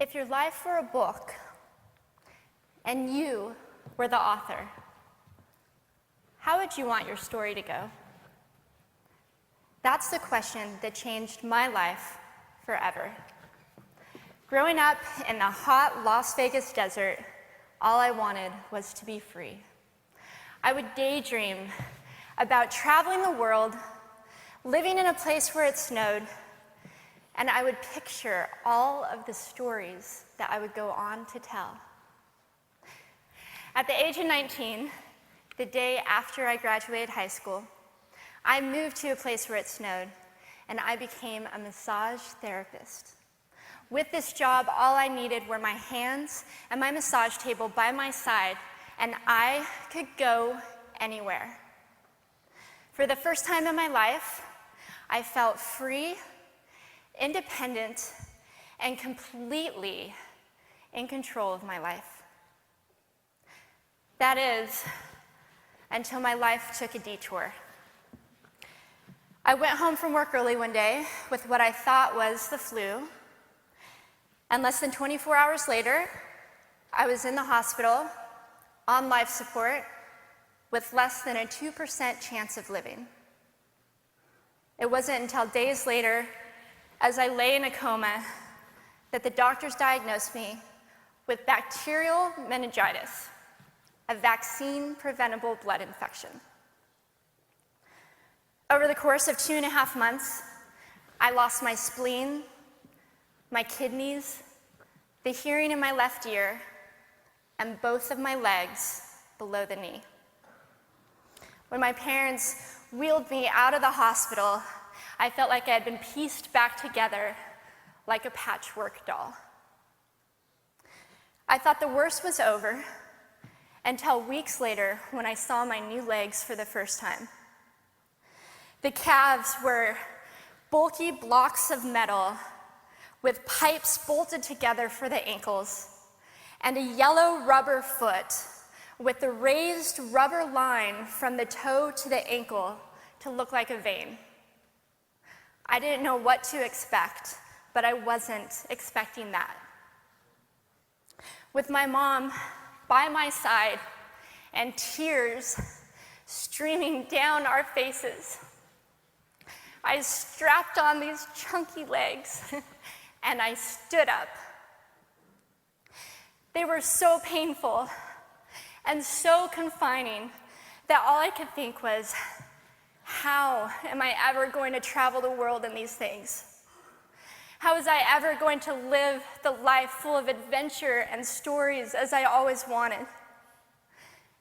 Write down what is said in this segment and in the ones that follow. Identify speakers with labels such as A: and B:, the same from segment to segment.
A: If your life were a book and you were the author, how would you want your story to go? That's the question that changed my life forever. Growing up in the hot Las Vegas desert, all I wanted was to be free. I would daydream about traveling the world, living in a place where it snowed, and I would picture all of the stories that I would go on to tell. At the age of 19, the day after I graduated high school, I moved to a place where it snowed, and I became a massage therapist. With this job, all I needed were my hands and my massage table by my side, and I could go anywhere. For the first time in my life, I felt free, independent, and completely in control of my life. That is, until my life took a detour. I went home from work early one day with what I thought was the flu, and less than 24 hours later, I was in the hospital on life support with less than a 2% chance of living. It wasn't until days later, as I lay in a coma, that the doctors diagnosed me with bacterial meningitis, a vaccine-preventable blood infection. Over the course of 2.5 months, I lost my spleen, my kidneys, the hearing in my left ear, and both of my legs below the knee. When my parents wheeled me out of the hospital, I felt like I had been pieced back together like a patchwork doll. I thought the worst was over until weeks later when I saw my new legs for the first time. The calves were bulky blocks of metal with pipes bolted together for the ankles, and a yellow rubber foot with the raised rubber line from the toe to the ankle to look like a vein. I didn't know what to expect, but I wasn't expecting that. With my mom by my side and tears streaming down our faces, I strapped on these chunky legs and I stood up. They were so painful and so confining that all I could think was, how am I ever going to travel the world in these things? How was I ever going to live the life full of adventure and stories as I always wanted?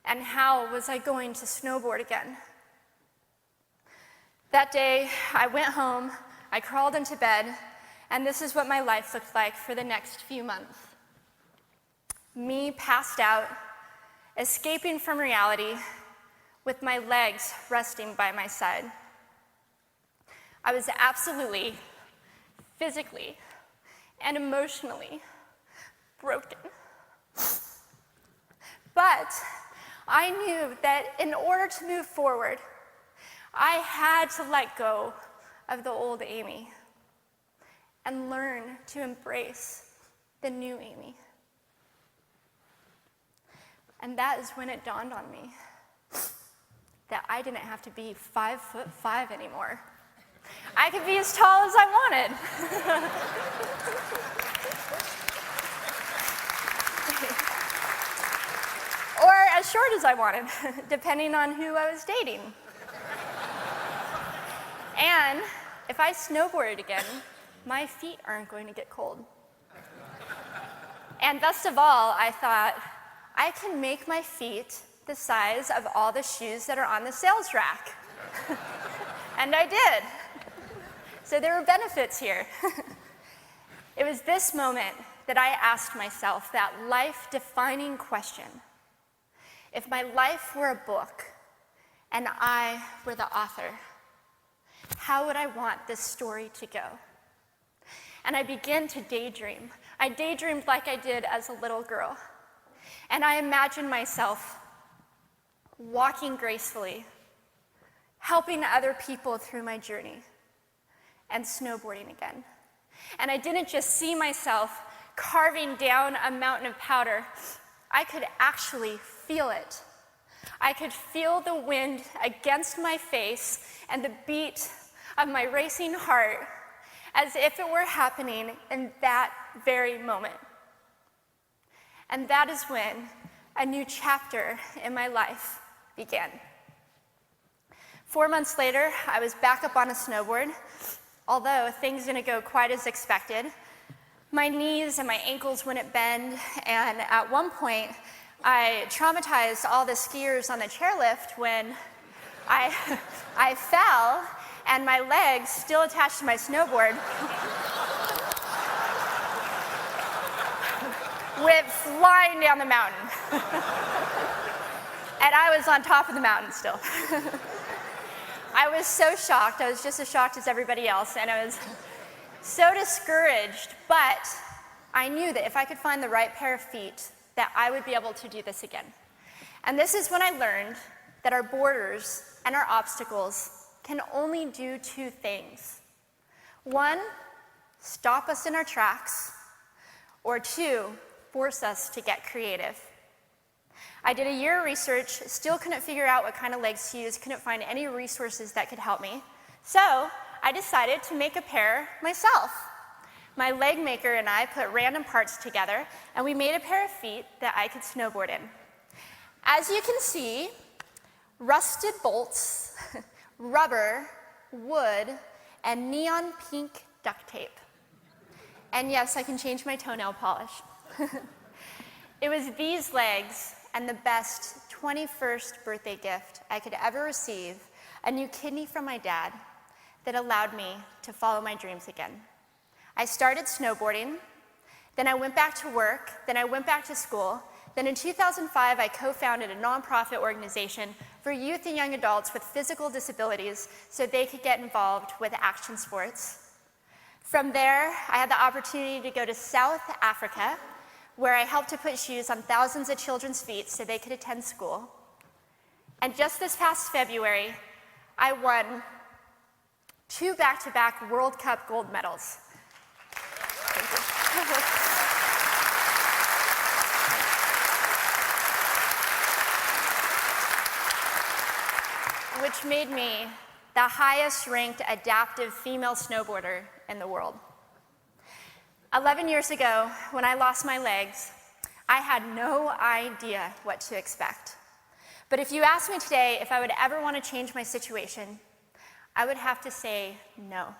A: And how was I going to snowboard again? That day, I went home, I crawled into bed, and this is what my life looked like for the next few months. Me passed out, escaping from reality, with my legs resting by my side. I was absolutely, physically, and emotionally broken. But I knew that in order to move forward, I had to let go of the old Amy and learn to embrace the new Amy. And that is when it dawned on me that I didn't have to be 5'5" anymore. I could be as tall as I wanted. Or as short as I wanted, depending on who I was dating. And if I snowboarded again, my feet aren't going to get cold. And best of all, I thought, I can make my feet the size of all the shoes that are on the sales rack. And I did. So there were benefits here. It was this moment that I asked myself that life-defining question. If my life were a book and I were the author, how would I want this story to go? And I began to daydream. I daydreamed like I did as a little girl. And I imagined myself walking gracefully, helping other people through my journey, and snowboarding again. And I didn't just see myself carving down a mountain of powder, I could actually feel it. I could feel the wind against my face and the beat of my racing heart as if it were happening in that very moment. And that is when a new chapter in my life began. 4 months later, I was back up on a snowboard, although things didn't go quite as expected. My knees and my ankles wouldn't bend, and at one point, I traumatized all the skiers on the chairlift when I fell, and my legs, still attached to my snowboard, went flying down the mountain. And I was on top of the mountain still. I was so shocked. I was just as shocked as everybody else, and I was so discouraged, but I knew that if I could find the right pair of feet, that I would be able to do this again. And this is when I learned that our borders and our obstacles can only do two things. One, stop us in our tracks, or two, force us to get creative. I did a year of research, still couldn't figure out what kind of legs to use, couldn't find any resources that could help me. So I decided to make a pair myself. My leg maker and I put random parts together, and we made a pair of feet that I could snowboard in. As you can see, rusted bolts, rubber, wood, and neon pink duct tape. And yes, I can change my toenail polish. It was these legs and the best 21st birthday gift I could ever receive, a new kidney from my dad, that allowed me to follow my dreams again. I started snowboarding, then I went back to work, then I went back to school. Then in 2005, I co-founded a nonprofit organization for youth and young adults with physical disabilities so they could get involved with action sports. From there, I had the opportunity to go to South Africa, where I helped to put shoes on thousands of children's feet so they could attend school. And just this past February, I won 2 back-to-back World Cup gold medals. Thank you. Which made me the highest-ranked adaptive female snowboarder in the world. 11 years ago, when I lost my legs, I had no idea what to expect. But if you asked me today if I would ever want to change my situation, I would have to say no.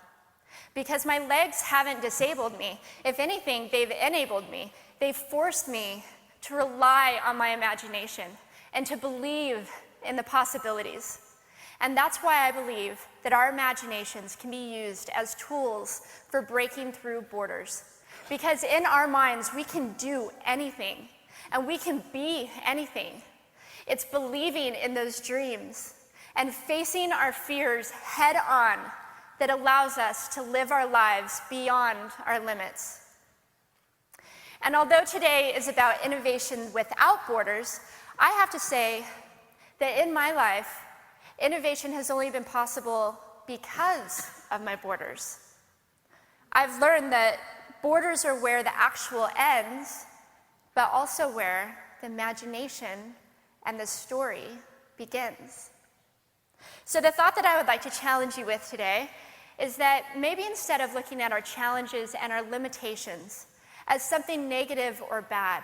A: Because my legs haven't disabled me. If anything, they've enabled me. They've forced me to rely on my imagination and to believe in the possibilities. And that's why I believe that our imaginations can be used as tools for breaking through borders. Because in our minds, we can do anything, and we can be anything. It's believing in those dreams and facing our fears head on that allows us to live our lives beyond our limits. And although today is about innovation without borders, I have to say that in my life, innovation has only been possible because of my borders. I've learned that borders are where the actual ends, but also where the imagination and the story begins. So the thought that I would like to challenge you with today is that maybe instead of looking at our challenges and our limitations as something negative or bad,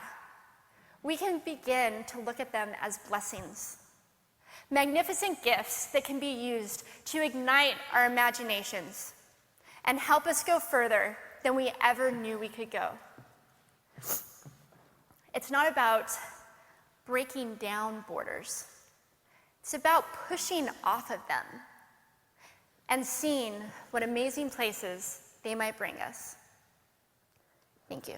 A: we can begin to look at them as blessings. Magnificent gifts that can be used to ignite our imaginations and help us go further than we ever knew we could go. It's not about breaking down borders. It's about pushing off of them and seeing what amazing places they might bring us. Thank you.